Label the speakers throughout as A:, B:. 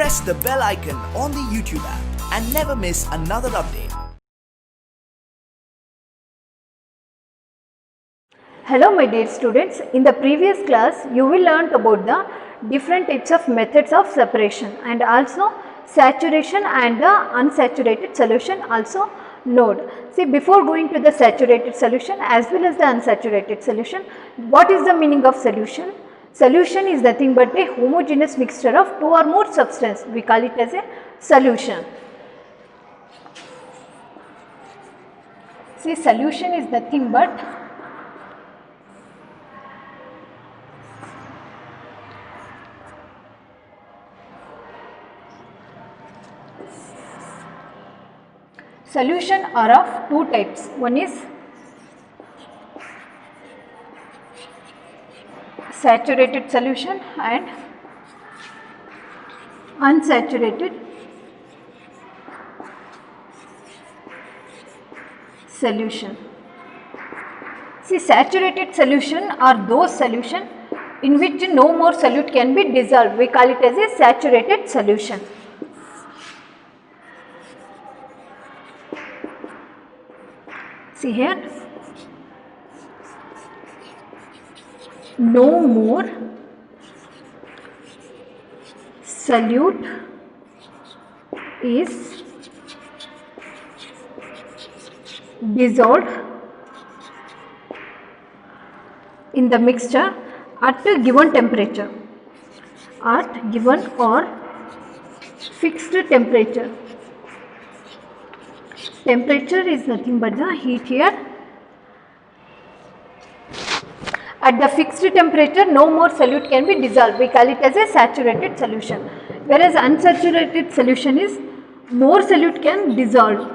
A: press the bell icon on the YouTube app and never miss another update.
B: Hello my dear students, in the previous class you will learn about the different types of methods of separation and also saturation and the unsaturated solution also node. See, before going to the saturated solution as well as the unsaturated solution, what is the meaning of solution? Solution is nothing but a homogeneous mixture of two or more substances. We call it as a solution. See, solution is nothing but solution are of two types. One is saturated solution and unsaturated solution. See, saturated solution are those solution in which no more solute can be dissolved. We call it as a saturated solution. See here, no more solute is dissolved in the mixture at a given temperature, at given or fixed temperature. Temperature is nothing but the heat here. At the fixed temperature, no more solute can be dissolved. We call it as a saturated solution. Whereas unsaturated solution is more solute can dissolve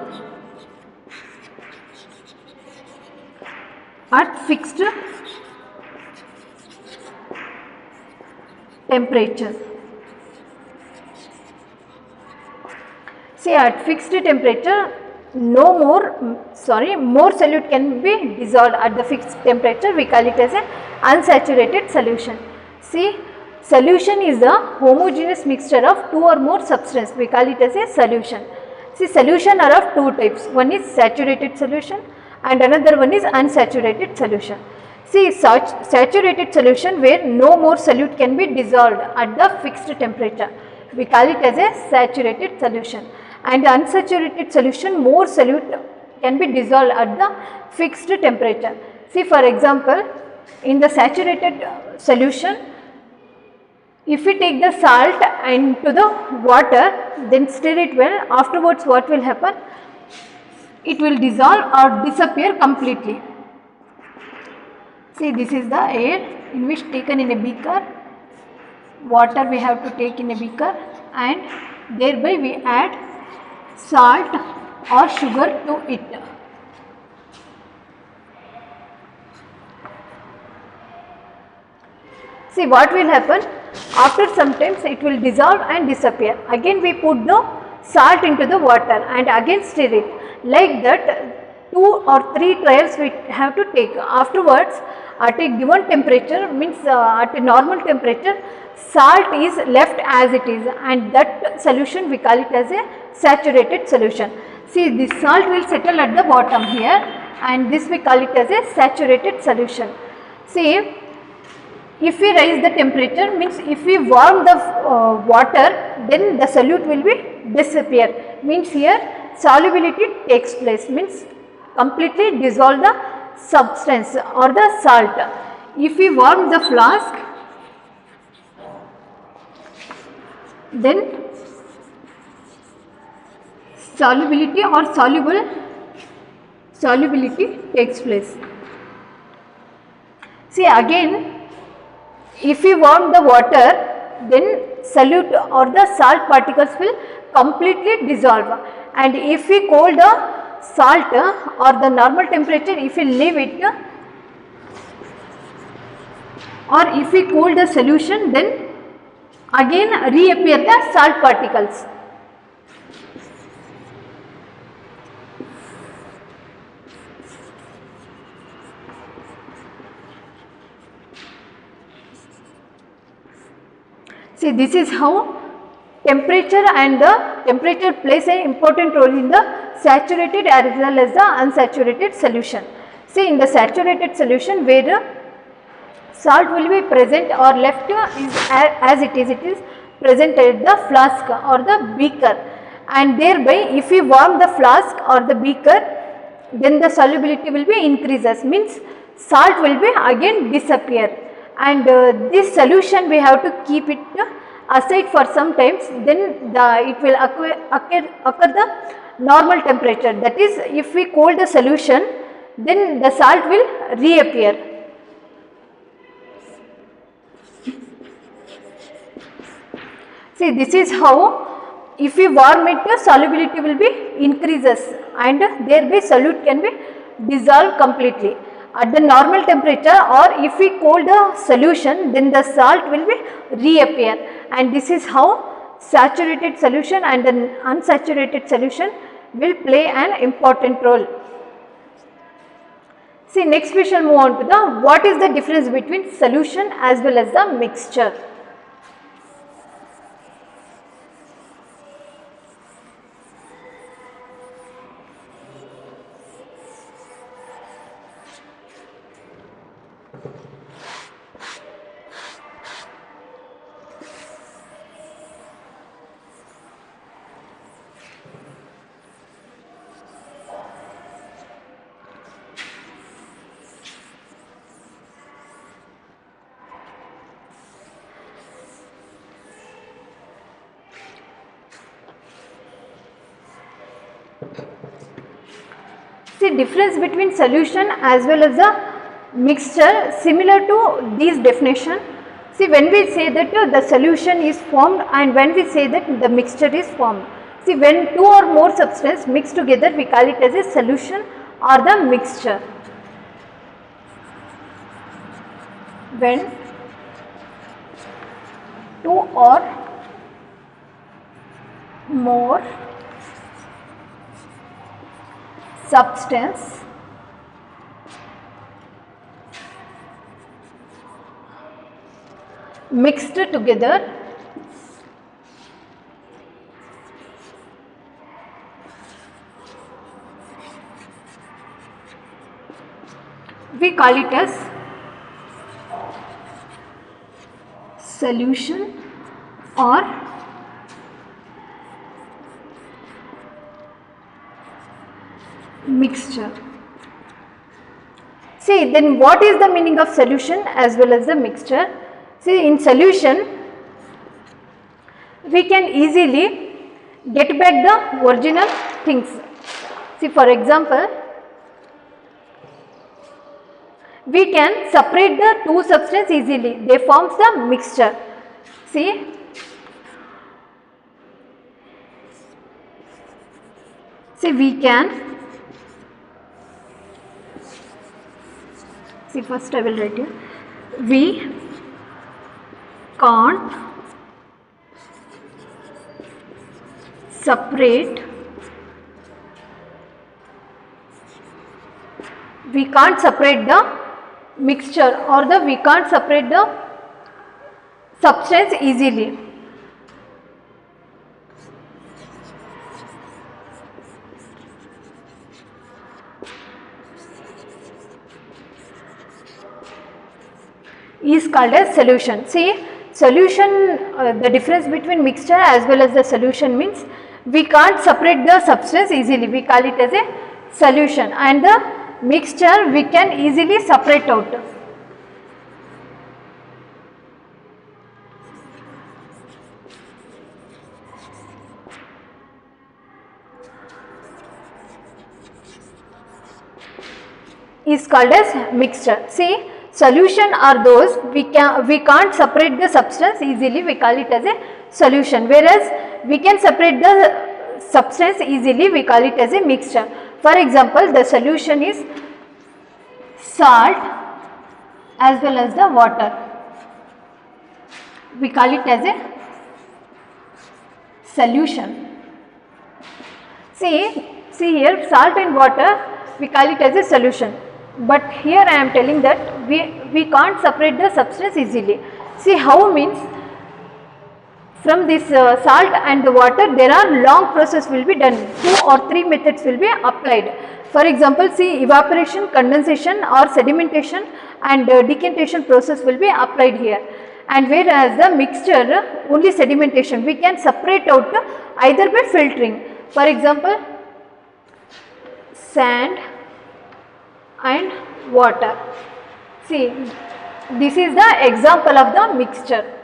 B: at fixed temperature. See, at fixed temperature, more solute can be dissolved at the fixed temperature. We call it as an unsaturated solution. See, solution is a homogeneous mixture of two or more substances. We call it as a solution. See, solution are of two types. One is saturated solution and another one is unsaturated solution. See, saturated solution where no more solute can be dissolved at the fixed temperature. We call it as a saturated solution. And unsaturated solution, more solute can be dissolved at the fixed temperature. See, for example, in the saturated solution, if we take the salt into the water, then stir it well, afterwards what will happen? It will dissolve or disappear completely. See, this is the air in which taken in a beaker, water we have to take in a beaker, and thereby we add salt or sugar to it. See, what will happen? After some time it will dissolve and disappear. Again we put the salt into the water and again stir it. Like that 2 or 3 trials we have to take. Afterwards, at a given temperature, means at a normal temperature, salt is left as it is, and that solution we call it as a saturated solution. See, this salt will settle at the bottom here, and this we call it as a saturated solution. See, if we raise the temperature, means if we warm the water, then the solute will be disappear. Means here solubility takes place, means completely dissolve the substance or the salt. If we warm the flask, then solubility or solubility takes place. See, again, if we warm the water, then solute or the salt particles will completely dissolve. And if we cool the salt or the normal temperature, if we leave it, or if we cool the solution, then again reappear the salt particles. See, this is how temperature, and the temperature plays an important role in the saturated as well as the unsaturated solution. See, in the saturated solution where salt will be present or left is as it is present at the flask or the beaker, and thereby if we warm the flask or the beaker, then the solubility will be increases, means salt will be again disappear, and this solution we have to keep it aside for some times, then it will occur the normal temperature. That is, if we cool the solution, then the salt will reappear. See, this is how if we warm it, the solubility will be increases and thereby solute can be dissolved completely at the normal temperature, or if we cool the solution, then the salt will be reappear, and this is how saturated solution and an unsaturated solution will play an important role. See, next we shall move on to the what is the difference between solution as well as the mixture. See, difference between solution as well as the mixture similar to these definition. See, when we say that the solution is formed and when we say that the mixture is formed. See, when two or more substances mix together, we call it as a solution or the mixture. When two or more substance mixed together, we call it as solution or mixture. See, then what is the meaning of solution as well as the mixture? See, in solution we can easily get back the original things. See, for example, we can separate the two substances easily, they forms the mixture. See, we can, see, first I will write here, we can't separate, the mixture or we can't separate the substance easily. Is called as solution. See, solution, the difference between mixture as well as the solution means we can't separate the substance easily, we call it as a solution, and the mixture we can easily separate out. Is called as mixture. See, solution are those we can't separate the substance easily, we call it as a solution, whereas we can separate the substance easily, we call it as a mixture. For example, the solution is salt as well as the water, we call it as a solution. See here, salt and water we call it as a solution, but here I am telling that we can't separate the substance easily. See how means, From this salt and the water, there are long process will be done. 2 or 3 methods will be applied. For example, see, evaporation, condensation or sedimentation and decantation process will be applied here. And whereas the mixture, only sedimentation, we can separate out either by filtering. For example, sand and water. See, this is the example of the mixture.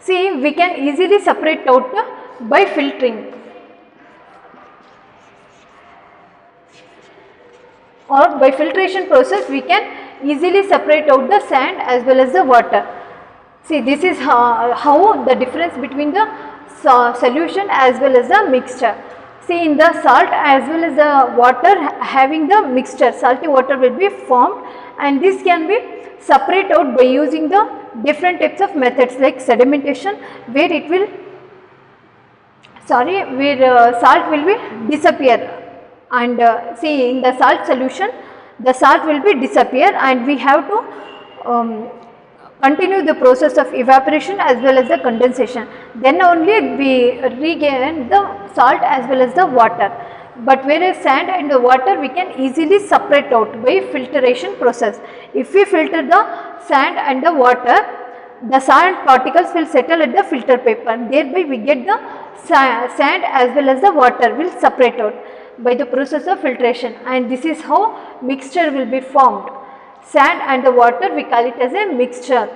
B: See, we can easily separate out by filtering, or by filtration process we can easily separate out the sand as well as the water. See, this is how the difference between the solution as well as the mixture. See, in the salt as well as the water having the mixture, salty water will be formed, and this can be separate out by using the different types of methods like sedimentation, where it will salt will be disappear, and see, in the salt solution the salt will be disappear, and we have to continue the process of evaporation as well as the condensation, then only we regain the salt as well as the water. But whereas sand and the water we can easily separate out by filtration process. If we filter the sand and the water, the sand particles will settle at the filter paper, and thereby we get the sand as well as the water will separate out by the process of filtration, and this is how mixture will be formed. Sand and the water we call it as a mixture,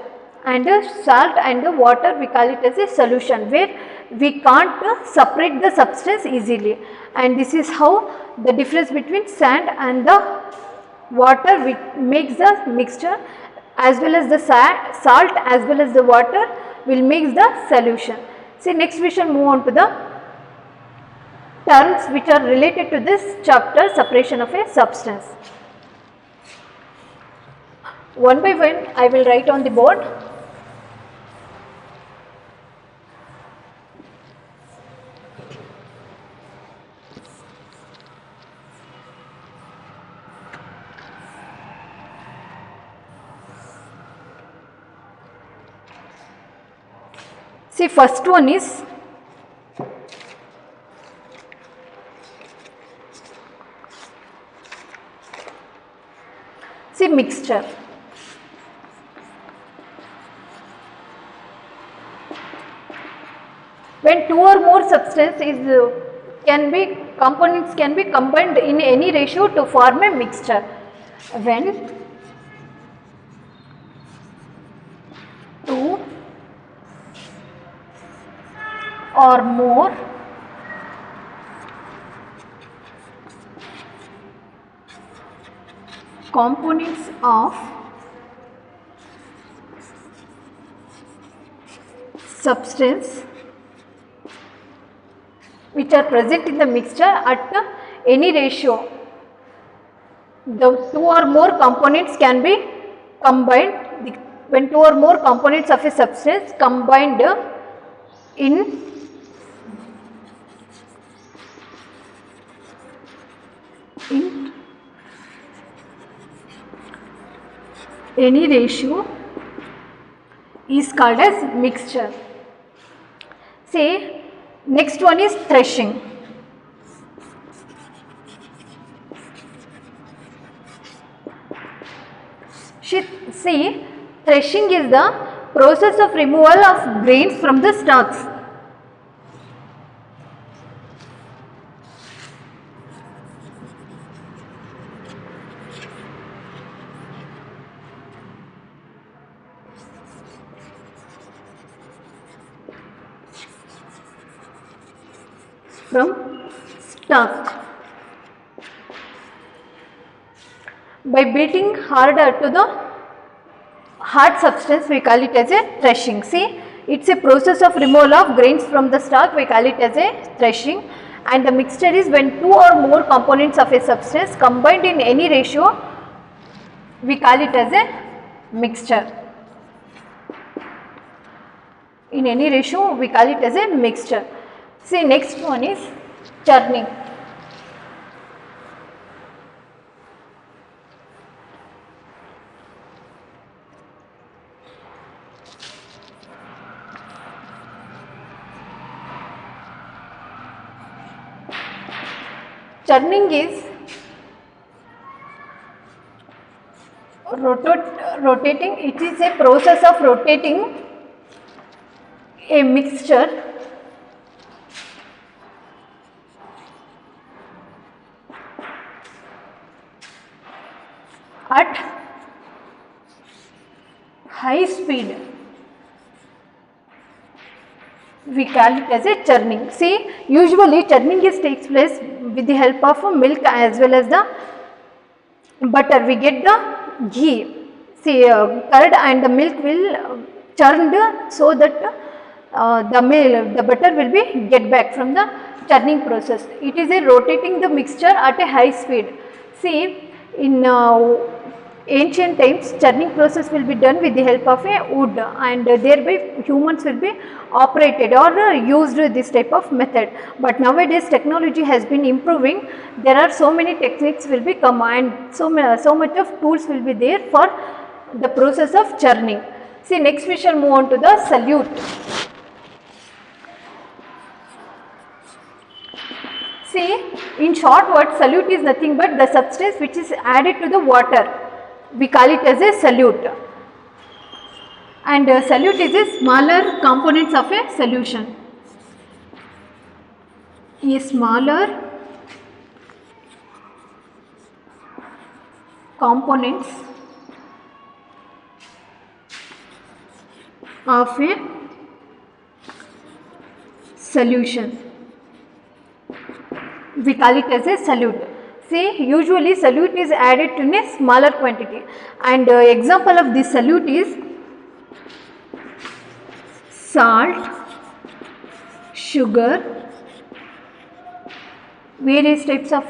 B: and the salt and the water we call it as a solution, where we can't separate the substance easily, and this is how the difference between sand and the water which makes the mixture, as well as the salt as well as the water will make the solution. See, next we shall move on to the terms which are related to this chapter, separation of a substance. One by one I will write on the board. See, first one is mixture. When two or more substances components can be combined in any ratio to form a mixture. When two or more components of substance which are present in the mixture at any ratio, the two or more components can be combined. When two or more components of a substance combined in any ratio is called as mixture. Say, next one is threshing. See, threshing is the process of removal of grains from the stalks. By beating harder to the hard substance, we call it as a threshing. See, it's a process of removal of grains from the stalk, we call it as a threshing. And the mixture is when two or more components of a substance combined in any ratio, we call it as a mixture. In any ratio, we call it as a mixture. See, next one is churning. churning is rotating. It is a process of rotating a mixture at high speed. We call it as a churning. See, usually churning takes place with the help of milk as well as the butter. We get the ghee. See, curd and the milk will churned so that the butter will be get back from the churning process. It is a rotating the mixture at a high speed. See, in ancient times, churning process will be done with the help of a wood, and thereby humans will be operated or used this type of method. But nowadays technology has been improving. There are so many techniques will be come, and so much of tools will be there for the process of churning. See, next we shall move on to the solute. See, in short word, solute is nothing but the substance which is added to the water. We call it as a solute. And solute is a smaller components of a solution. A smaller components of a solution. We call it as a solute. See, usually solute is added in a smaller quantity, and example of this solute is salt, sugar. Various types of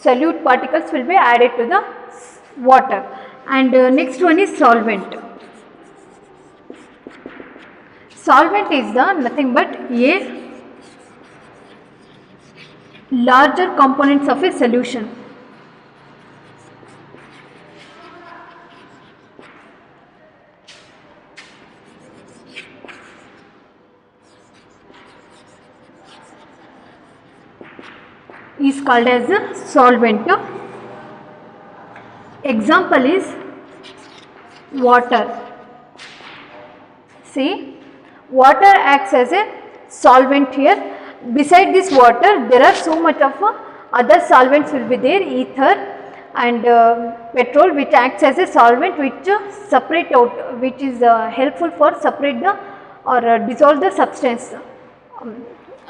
B: solute particles will be added to the water. And next one is solvent. Solvent is the nothing but a larger components of a solution. Is called as a solvent. Example is water. See, water acts as a solvent here. Beside this water, there are so much of other solvents will be there, ether and petrol, which acts as a solvent which separate out, which is helpful for separate the or dissolve the substance.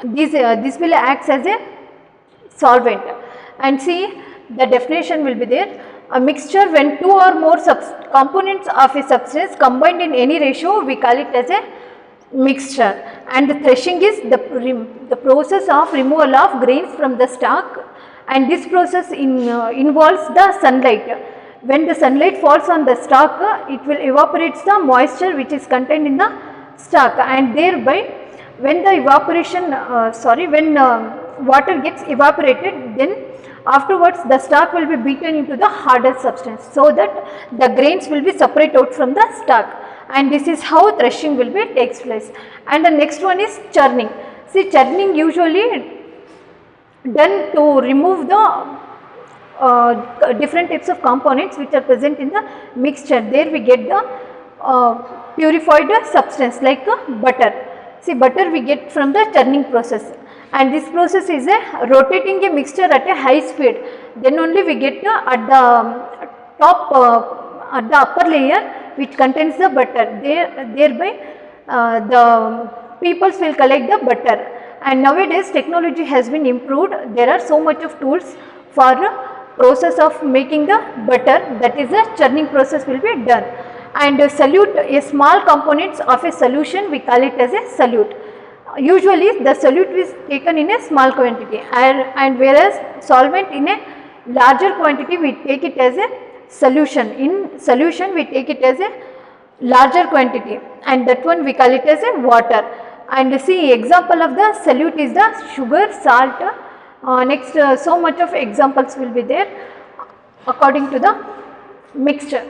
B: This will act as a solvent. And see, the definition will be there. A mixture when two or more components of a substance combined in any ratio, we call it as a mixture. And the threshing is the process of removal of grains from the stalk, and this process involves the sunlight. When the sunlight falls on the stalk, it will evaporate the moisture which is contained in the stalk, and thereby when the evaporation when water gets evaporated, then afterwards the stalk will be beaten into the harder substance, so that the grains will be separate out from the stalk. And this is how threshing will be takes place. And the next one is churning. See, churning usually done to remove the different types of components which are present in the mixture. There we get the purified substance like butter. See, butter we get from the churning process, and this process is rotating a mixture at a high speed. Then only we get at the top at the upper layer which contains the butter. Thereby the peoples will collect the butter. And nowadays technology has been improved. There are so much of tools for process of making the butter, that is the churning process will be done. And solute, a small components of a solution, we call it as a solute. Usually the solute is taken in a small quantity, and whereas solvent in a larger quantity we take it as a solution. In solution we take it as a larger quantity, and that one we call it as a water. And see, example of the solute is the sugar, salt. Next so much of examples will be there according to the mixture.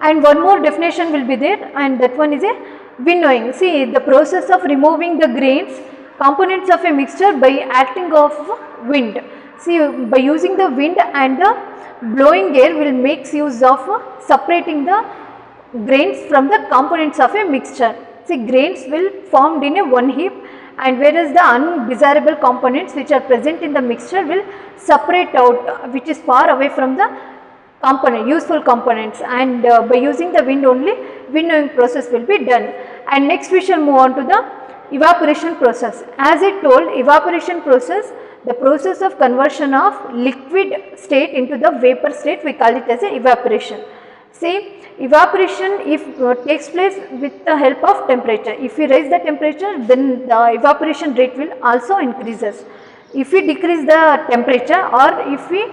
B: And one more definition will be there, and that one is a winnowing. See, the process of removing the grains, components of a mixture by acting of wind. See, by using the wind and the blowing air will makes use of separating the grains from the components of a mixture. See, grains will formed in a one heap, and whereas the undesirable components which are present in the mixture will separate out, which is far away from the useful components, and by using the wind only, winnowing process will be done. And next we shall move on to the evaporation process. As I told, evaporation process, the process of conversion of liquid state into the vapor state, we call it as a evaporation. See, evaporation if takes place with the help of temperature. If we raise the temperature, then the evaporation rate will also increases. If we decrease the temperature, or if we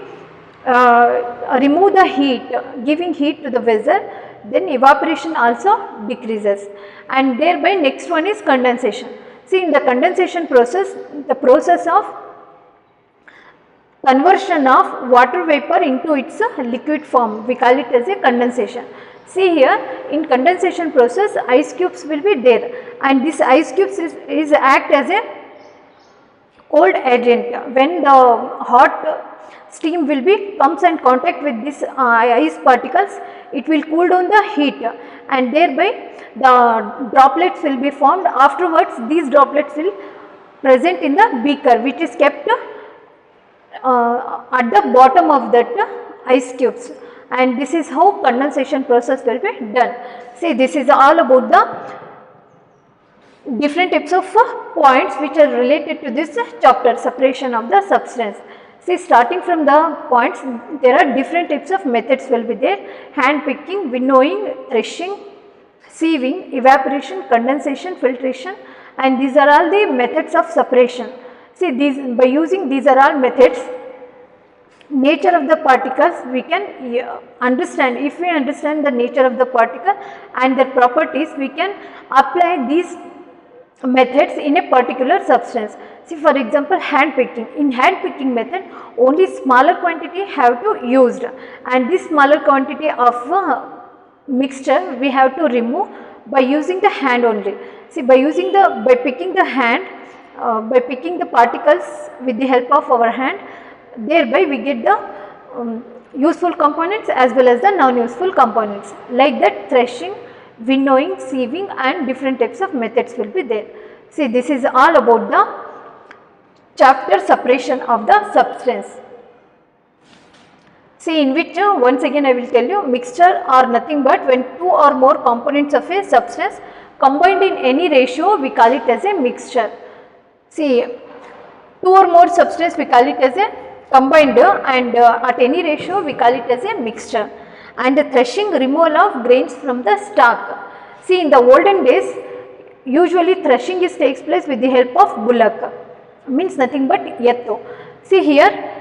B: remove the heat, giving heat to the vessel, then evaporation also decreases. And thereby next one is condensation. See, in the condensation process, the process of conversion of water vapor into its liquid form, we call it as a condensation. See here, in condensation process, ice cubes will be there, and this ice cubes is act as a cold agent. When the hot steam will be comes in contact with this ice particles, it will cool down the heat, and thereby the droplets will be formed. Afterwards, these droplets will present in the beaker, which is kept at the bottom of that ice cubes, and this is how condensation process will be done. See, this is all about the different types of points which are related to this chapter, separation of the substance. See, starting from the points, there are different types of methods will be there: hand picking, winnowing, threshing, sieving, evaporation, condensation, filtration, and these are all the methods of separation. See, by using these are all methods, nature of the particles we can understand. If we understand the nature of the particle and their properties, we can apply these methods in a particular substance. See, for example, hand picking. In hand picking method, only smaller quantity have to used, and this smaller quantity of mixture we have to remove by using the hand only. See, by picking the particles with the help of our hand, thereby we get the useful components as well as the non-useful components. Like that, threshing, winnowing, sieving, and different types of methods will be there. See, this is all about the chapter separation of the substance. See, in which once again I will tell you, mixture are nothing but when two or more components of a substance combined in any ratio, we call it as a mixture. See, two or more substance we call it as a combined, and at any ratio we call it as a mixture. And the threshing, removal of grains from the stalk. See, in the olden days, usually threshing takes place with the help of bullock, means nothing but yetto. See here,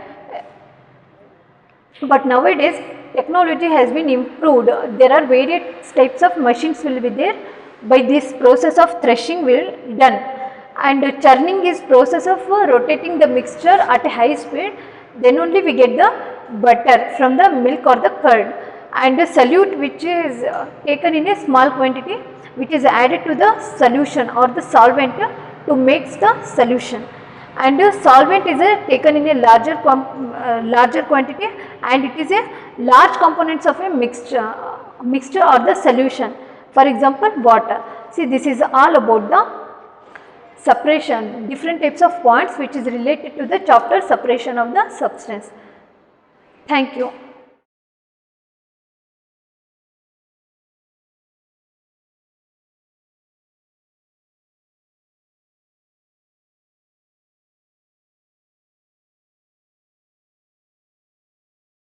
B: but nowadays technology has been improved. There are various types of machines will be there. By this process of threshing will done, and churning is process of rotating the mixture at a high speed. Then only we get the butter from the milk or the curd. And the solute, which is taken in a small quantity, which is added to the solution or the solvent to make the solution. And the solvent is taken in a larger quantity, and it is a large components of a mixture or the solution. For example, water. See, this is all about the separation, different types of points which is related to the chapter separation of the substance. Thank you.